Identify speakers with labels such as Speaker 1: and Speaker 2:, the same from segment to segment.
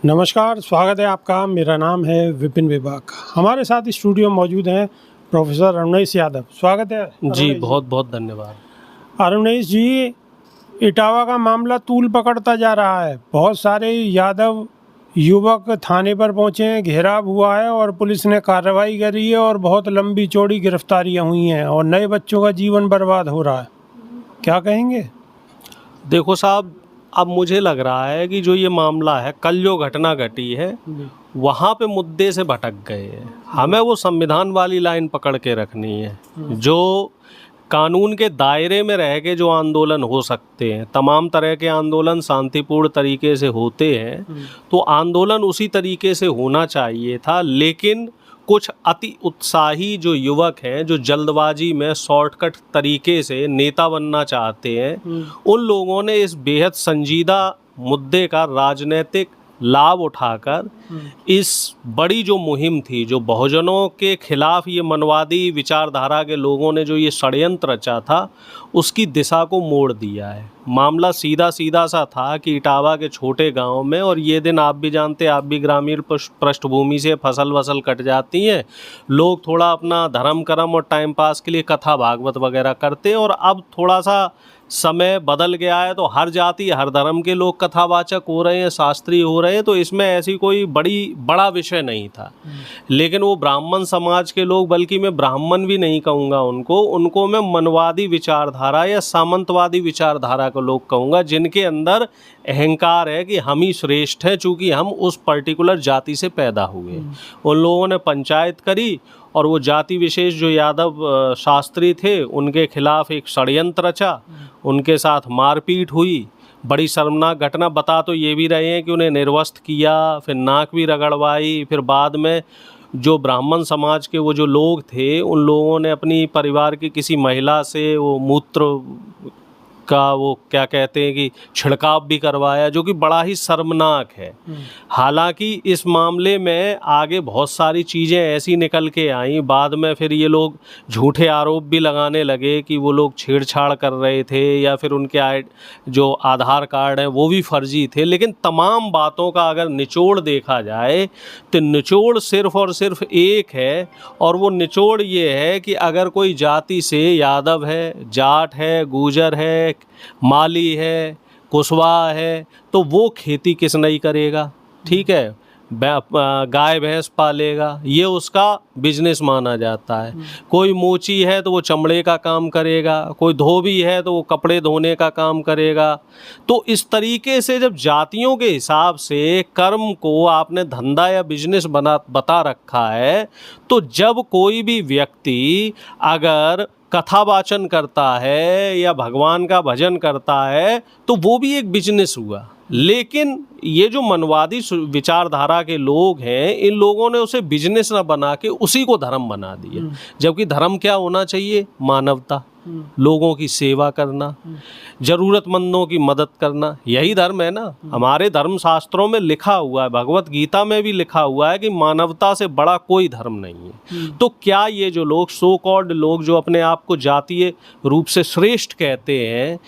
Speaker 1: नमस्कार, स्वागत है आपका। मेरा नाम है विपिन विभाग। हमारे साथ स्टूडियो में मौजूद हैं प्रोफेसर अरुणेश यादव। स्वागत है
Speaker 2: जी, बहुत बहुत धन्यवाद।
Speaker 1: अरुणेश जी, इटावा का मामला तूल पकड़ता जा रहा है। बहुत सारे यादव युवक थाने पर पहुंचे हैं, घेराव हुआ है और पुलिस ने कार्रवाई करी है और बहुत लंबी चौड़ी गिरफ्तारियां हुई हैं और नए बच्चों का जीवन बर्बाद हो रहा है। क्या कहेंगे?
Speaker 2: देखो साहब, अब मुझे लग रहा है कि जो ये मामला है, कल जो घटना घटी है वहाँ पे मुद्दे से भटक गए हैं। हमें वो संविधान वाली लाइन पकड़ के रखनी है, जो कानून के दायरे में रह के जो आंदोलन हो सकते हैं। तमाम तरह के आंदोलन शांतिपूर्ण तरीके से होते हैं, तो आंदोलन उसी तरीके से होना चाहिए था। लेकिन कुछ अति उत्साही जो युवक हैं, जो जल्दबाजी में शॉर्टकट तरीके से नेता बनना चाहते हैं, उन लोगों ने इस बेहद संजीदा मुद्दे का राजनीतिक लाभ उठाकर इस बड़ी जो मुहिम थी, जो बहुजनों के खिलाफ ये मनवादी विचारधारा के लोगों ने जो ये षड्यंत्र रचा था, उसकी दिशा को मोड़ दिया है। मामला सीधा सीधा सा था कि इटावा के छोटे गांव में, और ये दिन आप भी जानते हैं, आप भी ग्रामीण पृष्ठभूमि से फसल वसल कट जाती हैं, लोग थोड़ा अपना धर्म कर्म और टाइम पास के लिए कथा भागवत वगैरह करते हैं। और अब थोड़ा सा समय बदल गया है, तो हर जाति हर धर्म के लोग कथावाचक हो रहे हैं, शास्त्री हो रहे हैं, तो इसमें ऐसी कोई बड़ा विषय नहीं था। लेकिन वो ब्राह्मण समाज के लोग, बल्कि मैं ब्राह्मण भी नहीं कहूँगा उनको मैं मनवादी विचारधारा या सामंतवादी विचारधारा को लोग कहूँगा, जिनके अंदर अहंकार है कि हम ही श्रेष्ठ हैं चूँकि हम उस पर्टिकुलर जाति से पैदा हुए। उन लोगों ने पंचायत करी और वो जाति विशेष जो यादव शास्त्री थे, उनके खिलाफ एक षड्यंत्र रचा, उनके साथ मारपीट हुई। बड़ी शर्मनाक घटना। बता तो ये भी रहे हैं कि उन्हें निर्वस्त्र किया, फिर नाक भी रगड़वाई। फिर बाद में जो ब्राह्मण समाज के वो जो लोग थे, उन लोगों ने अपनी परिवार की किसी महिला से वो मूत्र का वो क्या कहते हैं कि छिड़काव भी करवाया, जो कि बड़ा ही शर्मनाक है। हालांकि इस मामले में आगे बहुत सारी चीज़ें ऐसी निकल के आईं। बाद में फिर ये लोग झूठे आरोप भी लगाने लगे कि वो लोग छेड़छाड़ कर रहे थे, या फिर उनके जो आधार कार्ड हैं वो भी फर्जी थे। लेकिन तमाम बातों का अगर निचोड़ देखा जाए तो निचोड़ सिर्फ और सिर्फ एक है, और वो निचोड़ ये है कि अगर कोई जाति से यादव है, जाट है, गूजर है, माली है, कुशवाहा है, तो वो खेती किस नहीं करेगा? ठीक है, गाय भैंस पालेगा, ये उसका बिजनेस माना जाता है। कोई मोची है तो वो चमड़े का काम करेगा, कोई धोबी है तो वो कपड़े धोने का काम करेगा। तो इस तरीके से जब जातियों के हिसाब से कर्म को आपने धंधा या बिजनेस बता रखा है, तो जब कोई भी व्यक्ति अगर कथावाचन करता है या भगवान का भजन करता है, तो वो भी एक बिजनेस हुआ। लेकिन ये जो मनवादी विचारधारा के लोग हैं, इन लोगों ने उसे बिजनेस ना बना के उसी को धर्म बना दिया। जबकि धर्म क्या होना चाहिए? मानवता, लोगों की सेवा करना, जरूरतमंदों की मदद करना, यही धर्म है ना। हमारे धर्म शास्त्रों में लिखा हुआ है, भगवत गीता में भी लिखा हुआ है कि मानवता से बड़ा कोई धर्म नहीं है। तो क्या ये जो लोग, सो कॉल्ड लोग, जो अपने आप को जातीय रूप से श्रेष्ठ कहते हैं,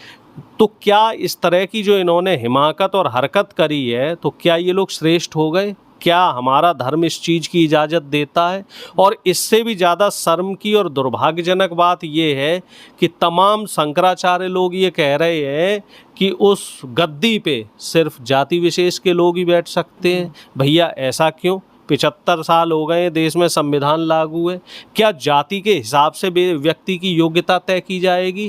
Speaker 2: तो क्या इस तरह की जो इन्होंने हिमाकत और हरकत करी है, तो क्या ये लोग श्रेष्ठ हो गए? क्या हमारा धर्म इस चीज़ की इजाज़त देता है? और इससे भी ज़्यादा शर्म की और दुर्भाग्यजनक बात ये है कि तमाम शंकराचार्य लोग ये कह रहे हैं कि उस गद्दी पे सिर्फ जाति विशेष के लोग ही बैठ सकते हैं। भैया ऐसा क्यों? 75 साल हो गए देश में संविधान लागू है। क्या जाति के हिसाब से व्यक्ति की योग्यता तय की जाएगी?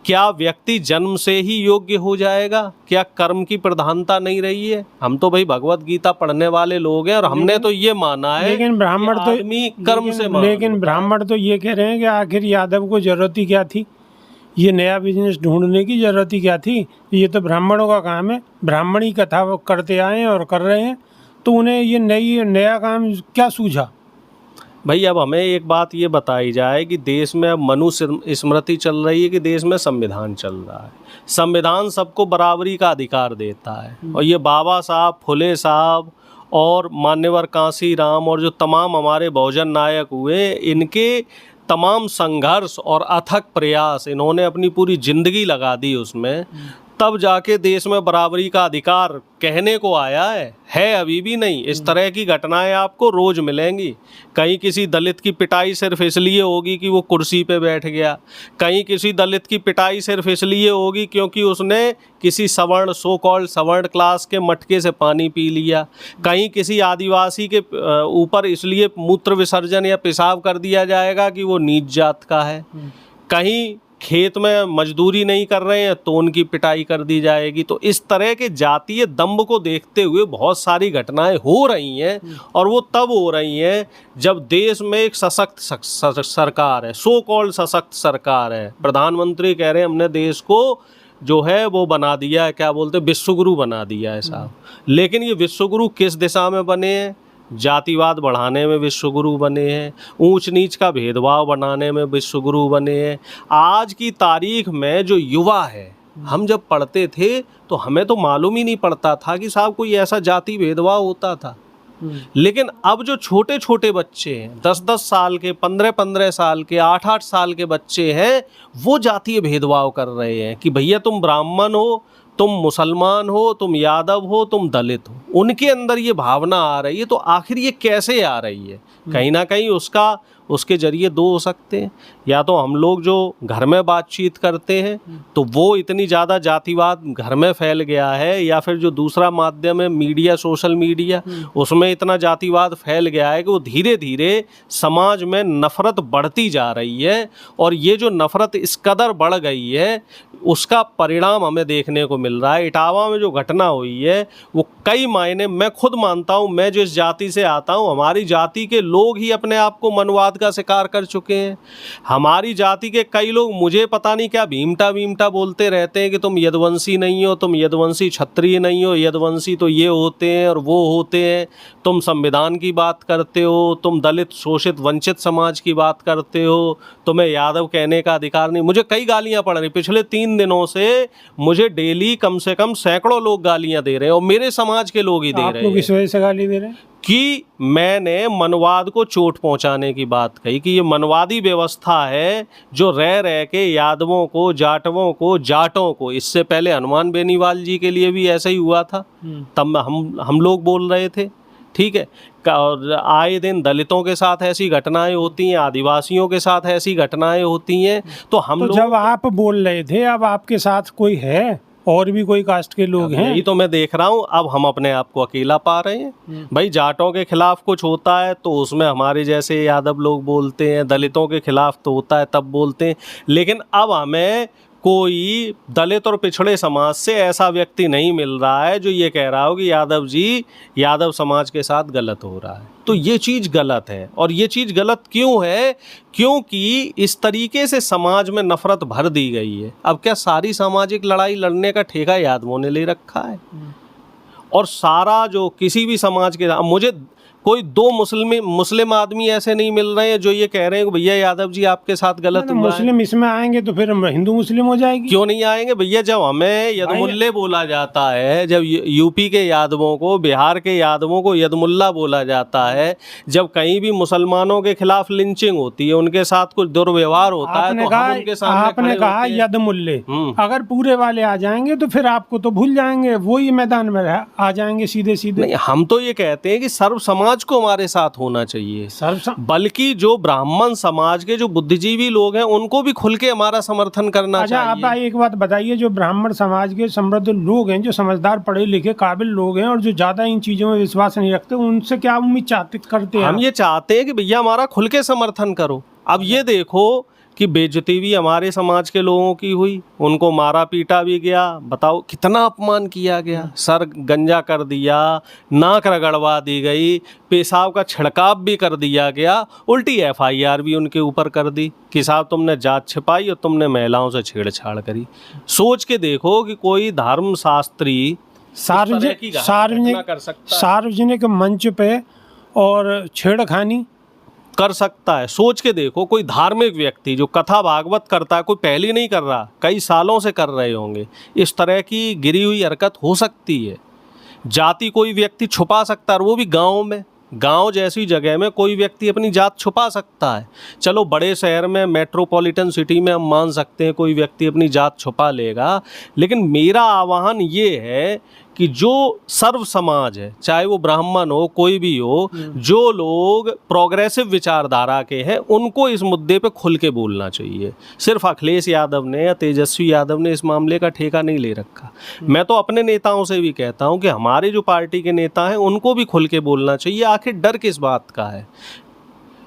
Speaker 2: क्या व्यक्ति जन्म से ही योग्य हो जाएगा? क्या कर्म की प्रधानता नहीं रही है? हम तो भाई भगवत गीता पढ़ने वाले लोग हैं, और हमने तो ये माना है,
Speaker 1: लेकिन ब्राह्मण तो
Speaker 2: कर्म से
Speaker 1: लेकिन ब्राह्मण तो ये कह रहे हैं कि आखिर यादव को जरूरत ही क्या थी? ये नया बिजनेस ढूंढने की जरूरत ही क्या थी? ये तो ब्राह्मणों का काम है, ब्राह्मण ही कथा करते आए हैं और कर रहे हैं, तो उन्हें ये नया काम क्या सूझा?
Speaker 2: भाई अब हमें एक बात ये बताई जाए कि देश में अब मनुस्मृति स्मृति चल रही है कि देश में संविधान चल रहा है। संविधान सबको बराबरी का अधिकार देता है, और ये बाबा साहब, फुले साहब और मान्यवर कांसी राम और जो तमाम हमारे बहुजन नायक हुए, इनके तमाम संघर्ष और अथक प्रयास, इन्होंने अपनी पूरी ज़िंदगी लगा दी उसमें, तब जाके देश में बराबरी का अधिकार कहने को आया है अभी भी नहीं। इस तरह की घटनाएं आपको रोज मिलेंगी। कहीं किसी दलित की पिटाई सिर्फ इसलिए होगी कि वो कुर्सी पे बैठ गया, कहीं किसी दलित की पिटाई सिर्फ इसलिए होगी क्योंकि उसने किसी सवर्ण सो कॉल्ड सवर्ण क्लास के मटके से पानी पी लिया, कहीं किसी आदिवासी के ऊपर इसलिए मूत्र विसर्जन या पेशाब कर दिया जाएगा कि वो नीच जात का है, कहीं खेत में मजदूरी नहीं कर रहे हैं तो उनकी पिटाई कर दी जाएगी। तो इस तरह के जातीय दंभ को देखते हुए बहुत सारी घटनाएं हो रही हैं, और वो तब हो रही हैं जब देश में एक सशक्त सरकार है, सो कॉल्ड सशक्त सरकार है। प्रधानमंत्री कह रहे हैं हमने देश को जो है वो बना दिया है, क्या बोलते हैं, विश्वगुरु बना दिया है साहब। लेकिन ये विश्वगुरु किस दिशा में बने हैं? जातिवाद बढ़ाने में विश्वगुरु बने हैं, ऊंच नीच का भेदभाव बनाने में विश्वगुरु बने हैं। आज की तारीख में जो युवा है, हम जब पढ़ते थे तो हमें तो मालूम ही नहीं पड़ता था कि साहब कोई ऐसा जाति भेदभाव होता था। लेकिन अब जो छोटे छोटे बच्चे हैं, 10-10 साल के, 15-15 साल के, 8-8 साल के बच्चे हैं, वो जातीय भेदभाव कर रहे हैं कि भैया तुम ब्राह्मण हो, तुम मुसलमान हो, तुम यादव हो, तुम दलित हो। उनके अंदर ये भावना आ रही है। तो आखिर ये कैसे आ रही है? कहीं ना कहीं उसके जरिए दो हो सकते हैं। या तो हम लोग जो घर में बातचीत करते हैं तो वो इतनी ज़्यादा जातिवाद घर में फैल गया है, या फिर जो दूसरा माध्यम है मीडिया, सोशल मीडिया, उसमें इतना जातिवाद फैल गया है कि वो धीरे धीरे समाज में नफ़रत बढ़ती जा रही है। और ये जो नफ़रत इस कदर बढ़ गई है उसका परिणाम हमें देखने को मिल रहा है। इटावा में जो घटना हुई है वो कई मायने, मैं खुद मानता हूँ, मैं जिस जाति से आता हूँ, हमारी जाति के लोग ही अपने आप को मनवाद का शिकार कर चुके हैं। हमारी जाति के कई लोग मुझे पता नहीं क्या भीमटा बोलते रहते हैं कि तुम यदुवंशी नहीं हो, तुम यदुवंशी क्षत्रिय नहीं हो, यदुवंशी तो ये होते हैं और वो होते हैं, तुम संविधान की बात करते हो, तुम दलित शोषित वंचित समाज की बात करते हो, तुम्हें यादव कहने का अधिकार नहीं। मुझे कई गालियां पड़ रही, पिछले 3 दिनों से मुझे डेली कम से कम सैकड़ों लोग गालियां दे रहे हैं, और मेरे समाज के लोग ही दे रहे हैं।
Speaker 1: आप लोग इस वजह से गाली दे रहे हैं
Speaker 2: कि मैंने मनवाद को चोट पहुंचाने की बात कही कि ये मनवादी व्यवस्था है जो रह रह के यादवों को, जाटवों को, जाटों को, इससे पहले हनुमान बेनीवाल जी के लिए भी ऐसा ही हुआ था, तब हम लोग बोल रहे थे, ठीक है। और आए दिन दलितों के साथ ऐसी घटनाएं होती हैं, आदिवासियों के साथ ऐसी घटनाएं होती हैं। तो हम लोग,
Speaker 1: जब आप बोल रहे थे, अब आपके साथ कोई है और भी कोई कास्ट के लोग हैं?
Speaker 2: यही तो मैं देख रहा हूँ। अब हम अपने आप को अकेला पा रहे हैं। भाई जाटों के खिलाफ कुछ होता है तो उसमें हमारे जैसे यादव लोग बोलते हैं, दलितों के खिलाफ तो होता है तब बोलते हैं। लेकिन अब हमें कोई दलित और पिछड़े समाज से ऐसा व्यक्ति नहीं मिल रहा है जो ये कह रहा हो कि यादव जी, यादव समाज के साथ गलत हो रहा है। तो ये चीज़ गलत है। और ये चीज़ गलत क्यों है? क्योंकि इस तरीके से समाज में नफरत भर दी गई है। अब क्या सारी सामाजिक लड़ाई लड़ने का ठेका यादवों ने ले रखा है? और सारा जो किसी भी समाज के, मुझे कोई 2 मुस्लिम आदमी ऐसे नहीं मिल रहे हैं जो ये कह रहे हैं कि भैया यादव जी आपके साथ गलत हुआ है।
Speaker 1: मुस्लिम इसमें आएंगे तो फिर हिंदू मुस्लिम हो जाएगी।
Speaker 2: क्यों नहीं आएंगे भैया? जब हमें यदमुल्ले बोला जाता है, जब यूपी के यादवों को, बिहार के यादवों को यदमुल्ला बोला जाता है, जब कहीं भी मुसलमानों के खिलाफ लिंचिंग होती है, उनके साथ कुछ दुर्व्यवहार होता है, तो हम उनके सामने
Speaker 1: आपने कहा यदमुल्ले, अगर पूरे वाले आ जाएंगे तो फिर आपको तो भूल जाएंगे, वही मैदान में आ जाएंगे सीधे सीधे।
Speaker 2: नहीं, हम तो ये कहते हैं कि सर्व समाज को हमारे साथ होना चाहिए, बल्कि जो ब्राह्मण समाज के जो बुद्धिजीवी लोग हैं उनको भी खुल के हमारा समर्थन करना चाहिए।
Speaker 1: अच्छा, आप एक बात बताइए, जो ब्राह्मण समाज के समृद्ध लोग हैं, जो समझदार पढ़े लिखे काबिल लोग हैं और जो ज्यादा इन चीजों में विश्वास नहीं रखते, उनसे क्या उम्मीद करते हैं?
Speaker 2: हम ये चाहते हैं कि भैया हमारा खुल के समर्थन करो। अब ये देखो कि बेइज्जती भी हमारे समाज के लोगों की हुई, उनको मारा पीटा भी गया। बताओ कितना अपमान किया गया, सर गंजा कर दिया, नाक रगड़वा दी गई, पेशाब का छिड़काव भी कर दिया गया, उल्टी FIR भी उनके ऊपर कर दी कि साहब तुमने जात छिपाई और तुमने महिलाओं से छेड़छाड़ करी। सोच के देखो कि कोई धर्मशास्त्री
Speaker 1: सार्वजनिक मंच पे और छेड़खानी
Speaker 2: कर सकता है। सोच के देखो, कोई धार्मिक व्यक्ति जो कथा भागवत करता है, कोई पहली नहीं कर रहा, कई सालों से कर रहे होंगे, इस तरह की गिरी हुई हरकत हो सकती है। जाति कोई व्यक्ति छुपा सकता है, वो भी गाँव में। गांव जैसी जगह में कोई व्यक्ति अपनी जात छुपा सकता है। चलो बड़े शहर में, मेट्रोपॉलिटन सिटी में हम मान सकते हैं कोई व्यक्ति अपनी जात छुपा लेगा, लेकिन मेरा आह्वान ये है कि जो सर्व समाज है, चाहे वो ब्राह्मण हो, कोई भी हो, जो लोग प्रोग्रेसिव विचारधारा के हैं, उनको इस मुद्दे पे खुल के बोलना चाहिए। सिर्फ अखिलेश यादव ने या तेजस्वी यादव ने इस मामले का ठेका नहीं ले रखा। मैं तो अपने नेताओं से भी कहता हूं कि हमारे जो पार्टी के नेता हैं उनको भी खुल के बोलना चाहिए। आखिर डर किस बात का है?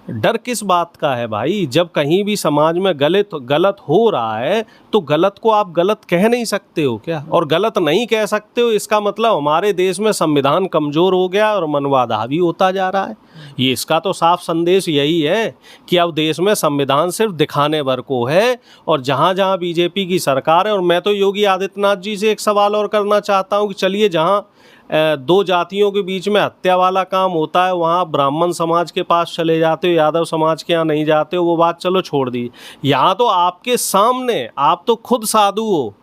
Speaker 2: डर किस बात का है भाई? जब कहीं भी समाज में गलत हो रहा है तो गलत को आप गलत कह नहीं सकते हो क्या? और गलत नहीं कह सकते हो इसका मतलब हमारे देश में संविधान कमज़ोर हो गया और मनवाद हावी होता जा रहा है। ये इसका तो साफ संदेश यही है कि अब देश में संविधान सिर्फ दिखाने भर को है। और जहाँ जहाँ बीजेपी की सरकार है, और मैं तो योगी आदित्यनाथ जी से एक सवाल और करना चाहता हूँ कि चलिए, जहाँ दो जातियों के बीच में हत्या वाला काम होता है वहाँ ब्राह्मण समाज के पास चले जाते हो, यादव समाज के यहाँ नहीं जाते हो, वो बात चलो छोड़ दी। यहाँ तो आपके सामने, आप तो खुद साधु हो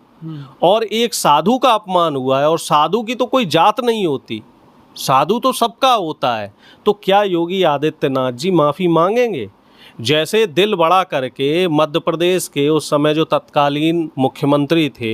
Speaker 2: और एक साधु का अपमान हुआ है, और साधु की तो कोई जात नहीं होती, साधु तो सबका होता है। तो क्या योगी आदित्यनाथ जी माफ़ी मांगेंगे? जैसे दिल बड़ा करके मध्य प्रदेश के उस समय जो तत्कालीन मुख्यमंत्री थे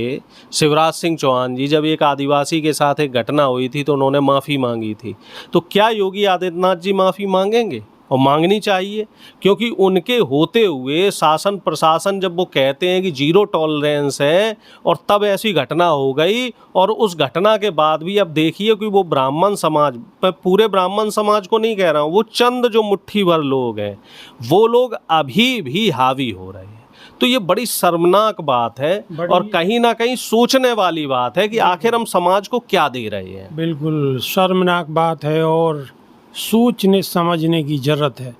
Speaker 2: शिवराज सिंह चौहान जी, जब एक आदिवासी के साथ एक घटना हुई थी तो उन्होंने माफ़ी मांगी थी, तो क्या योगी आदित्यनाथ जी माफ़ी मांगेंगे? और मांगनी चाहिए, क्योंकि उनके होते हुए शासन प्रशासन जब वो कहते हैं कि जीरो टॉलरेंस है, और तब ऐसी घटना हो गई, और उस घटना के बाद भी अब देखिए कि वो ब्राह्मण समाज, पूरे ब्राह्मण समाज को नहीं कह रहा हूँ, वो चंद जो मुट्ठी भर लोग हैं वो लोग अभी भी हावी हो रहे हैं। तो ये बड़ी शर्मनाक बात है और कहीं ना कहीं सोचने वाली बात है कि आखिर हम समाज को क्या दे रहे हैं।
Speaker 1: बिल्कुल शर्मनाक बात है और सोचने समझने की ज़रूरत है।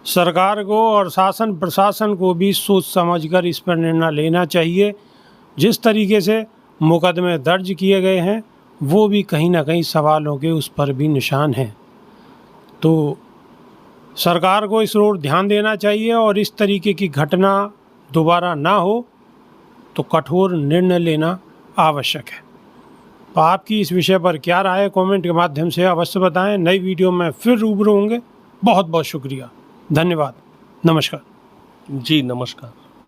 Speaker 1: सरकार को और शासन प्रशासन को भी सोच समझकर इस पर निर्णय लेना चाहिए। जिस तरीके से मुकदमे दर्ज किए गए हैं वो भी कहीं ना कहीं सवालों के उस पर भी निशान हैं। तो सरकार को इस ओर ध्यान देना चाहिए और इस तरीके की घटना दोबारा ना हो तो कठोर निर्णय लेना आवश्यक है। तो आपकी इस विषय पर क्या राय है, कमेंट के माध्यम से अवश्य बताएं। नई वीडियो में फिर रूबरू होंगे। बहुत बहुत शुक्रिया, धन्यवाद, नमस्कार।
Speaker 2: जी नमस्कार।